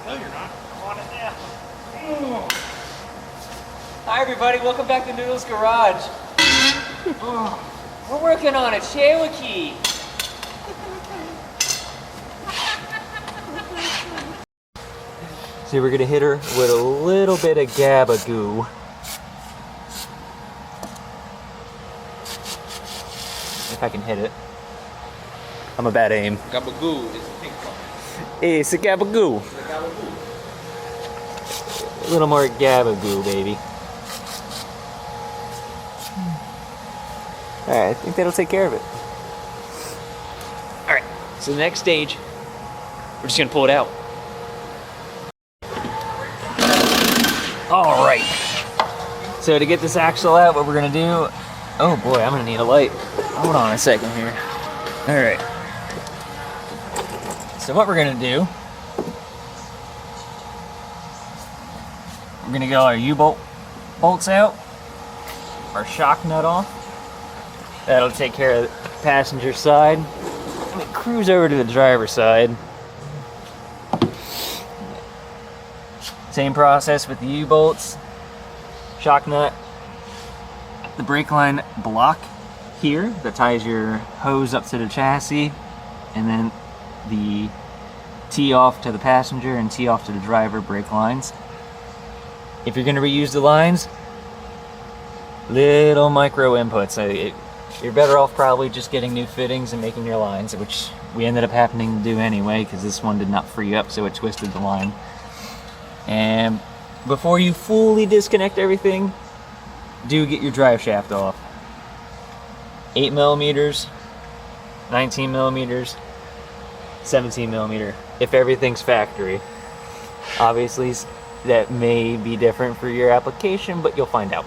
No, you're not. I'm on it now. Hi everybody, welcome back to Noodles Garage. We're working on a Cherokee. So we're gonna hit her with a little bit of gabagoo. If I can hit it. I'm a bad aim. Gabagoo is a pink one. It's a gabagoo. It's a gabagoo. A little more gabagoo, baby. Alright, I think that'll take care of it. Alright, so the next stage, we're just gonna pull it out. Alright. So to get this axle out, what we're gonna do... Oh boy, I'm gonna need a light. Hold on a second here. Alright. So what we're gonna do... We're gonna get our U-bolt bolts out. Our shock nut off. That'll take care of the passenger side. Let me cruise over to the driver's side. Same process with the U-bolts. Shock nut. The brake line block here that ties your hose up to the chassis. And then the tee off to the passenger and tee off to the driver brake lines. If you're going to reuse the lines, little micro inputs. You're better off probably just getting new fittings and making your lines, which we ended up having to do anyway because this one did not free up, so it twisted the line. And before you fully disconnect everything, do get your drive shaft off. 8 millimeters, 19 millimeters, 17 millimeter, if everything's factory. Obviously, that may be different for your application, but you'll find out.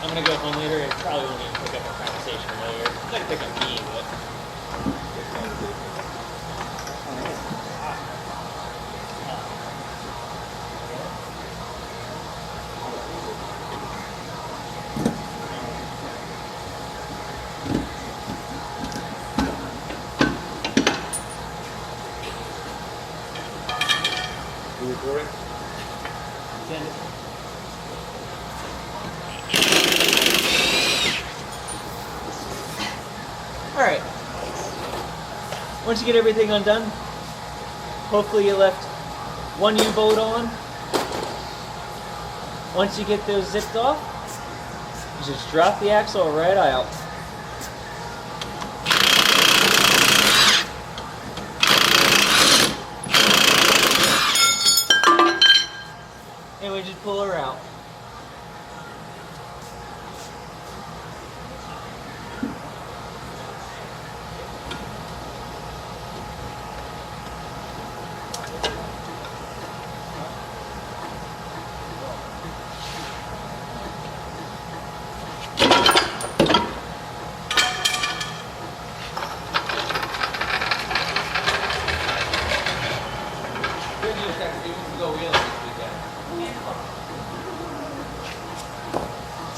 I'm gonna go home later and probably won't even pick up a conversation later. I'm gonna pick up me, but... You recording? Send it. Alright, once you get everything undone, hopefully you left one U-bolt on. Once you get those zipped off, you just drop the axle right out. And we just pull her out.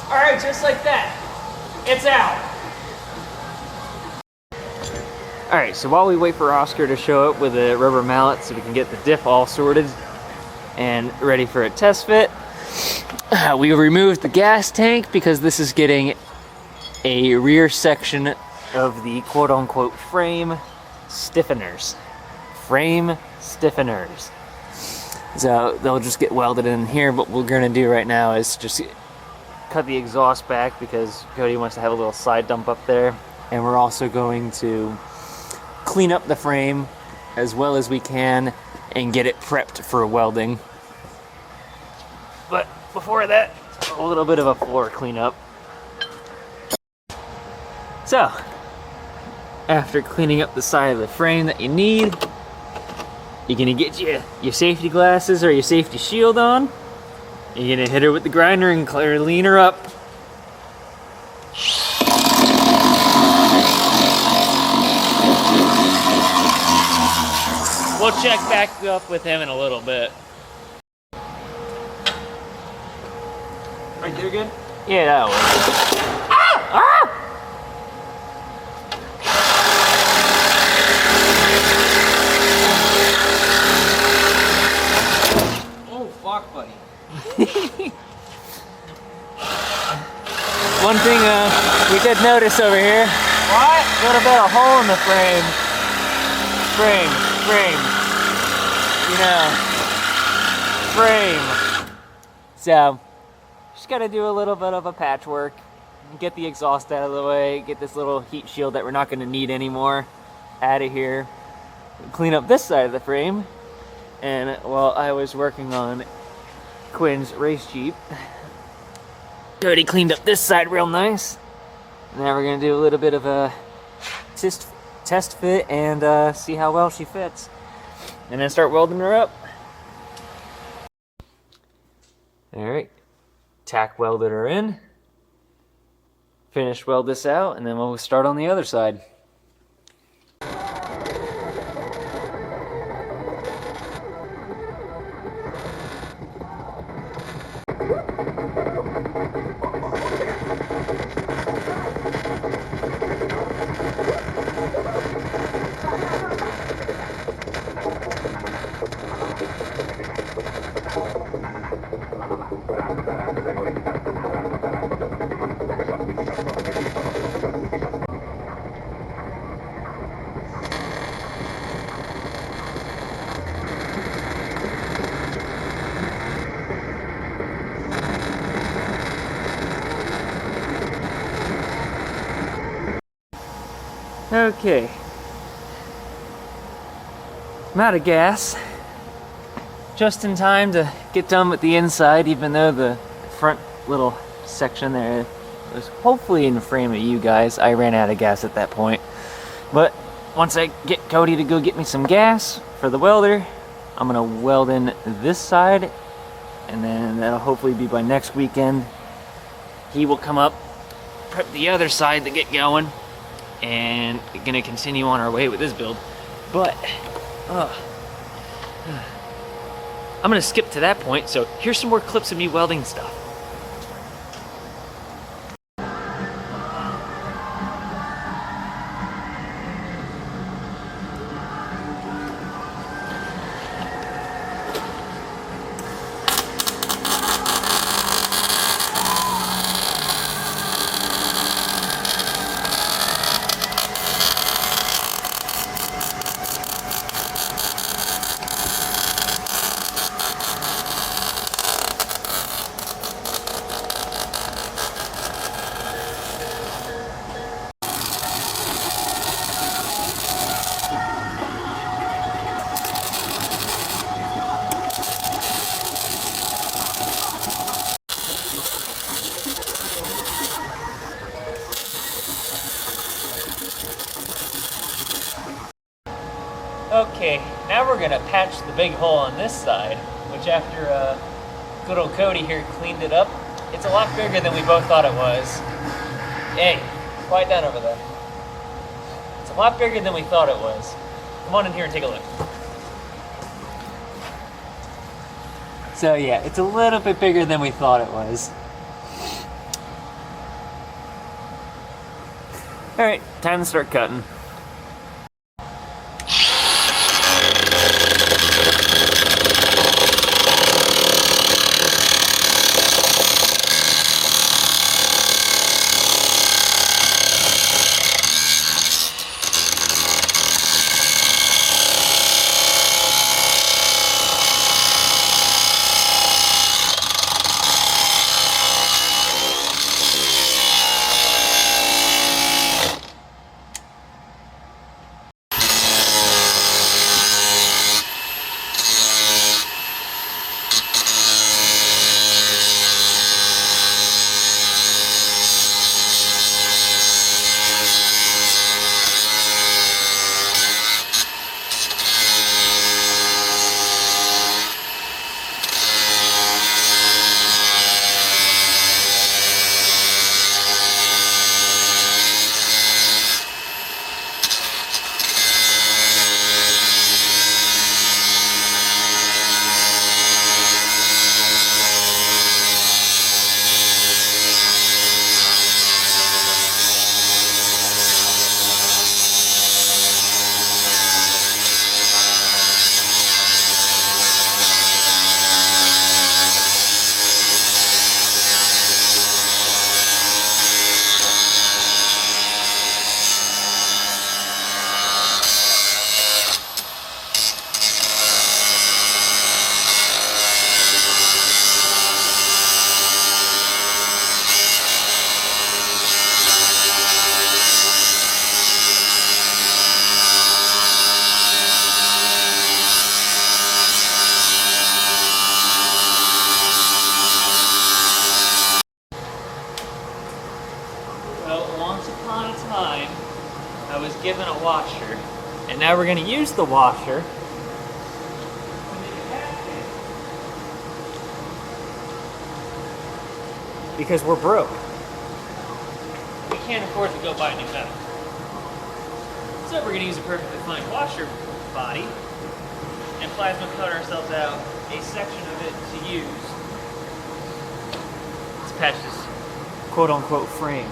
Alright, just like that. It's out. Alright, so while we wait for Oscar to show up with a rubber mallet so we can get the diff all sorted and ready for a test fit, we removed the gas tank because this is getting a rear section of the quote-unquote frame stiffeners. Frame stiffeners. So they'll just get welded in here. What we're going to do right now is just cut the exhaust back because Cody wants to have a little side dump up there. And we're also going to clean up the frame as well as we can and get it prepped for welding. But before that, a little bit of a floor cleanup. So, after cleaning up the side of the frame that you need, you're gonna get your safety glasses or your safety shield on. You're gonna hit her with the grinder and lean her up. we'll check back up with him in a little bit. Right there good? Yeah, that was. Ah! Oh, fuck, buddy. One thing we did notice over here. What? A little bit of hole in the frame. You know. Frame. So, just gotta do a little bit of a patchwork. Get the exhaust out of the way. Get this little heat shield that we're not gonna need anymore out of here. Clean up this side of the frame. And while I was working on Quinn's race Jeep, Cody cleaned up this side real nice. Now we're gonna do a little bit of a test fit and see how well she fits. And then start welding her up. All right, tack welded her in. Finish weld this out and then we'll start on the other side. Okay, I'm out of gas. Just in time to get done with the inside, even though the front little section there was hopefully in frame of you guys. I ran out of gas at that point. But once I get Cody to go get me some gas for the welder, I'm gonna weld in this side, and then that'll hopefully be by next weekend. He will come up, prep the other side to get going, and we're gonna continue on our way with this build. But I'm gonna skip to that point, so here's some more clips of me welding stuff. Okay, now we're gonna patch the big hole on this side, which after good old Cody here cleaned it up, it's a lot bigger than we both thought it was. Hey, quiet down over there. It's a lot bigger than we thought it was. Come on in here and take a look. So yeah, it's a little bit bigger than we thought it was. All right, time to start cutting. washer. And now we're gonna use the washer because we're broke. We can't afford to go buy new metal. So we're gonna use a perfectly fine washer body and plasma cut ourselves out a section of it to use to patch this quote-unquote frame.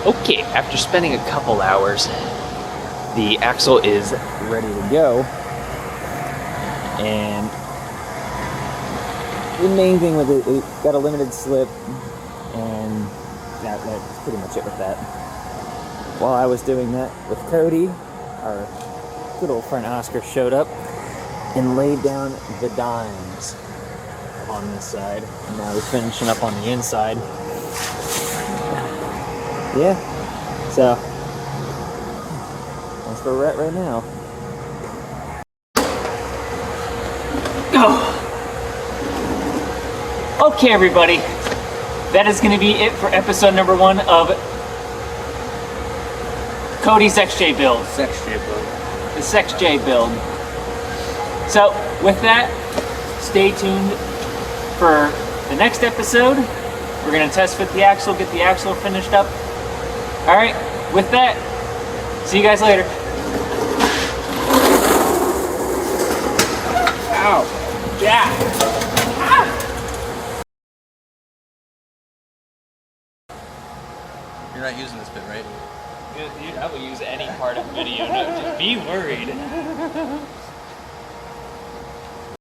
Okay, after spending a couple hours, the axle is ready to go. And the main thing with it, it got a limited slip, and that's pretty much it with that. While I was doing that with Cody, our good old friend Oscar showed up and laid down the dimes on this side. And now we're finishing up on the inside. Yeah, so that's where we're at right now. Oh. Okay, everybody, that is going to be it for episode number 1 of Cody's XJ build. The XJ build. So, with that, stay tuned for the next episode. We're going to test fit the axle, get the axle finished up. Alright, with that, see you guys later. Ow. Yeah. Ah. You're not using this bit, right? Dude, I will use any part of the video. No, just be worried.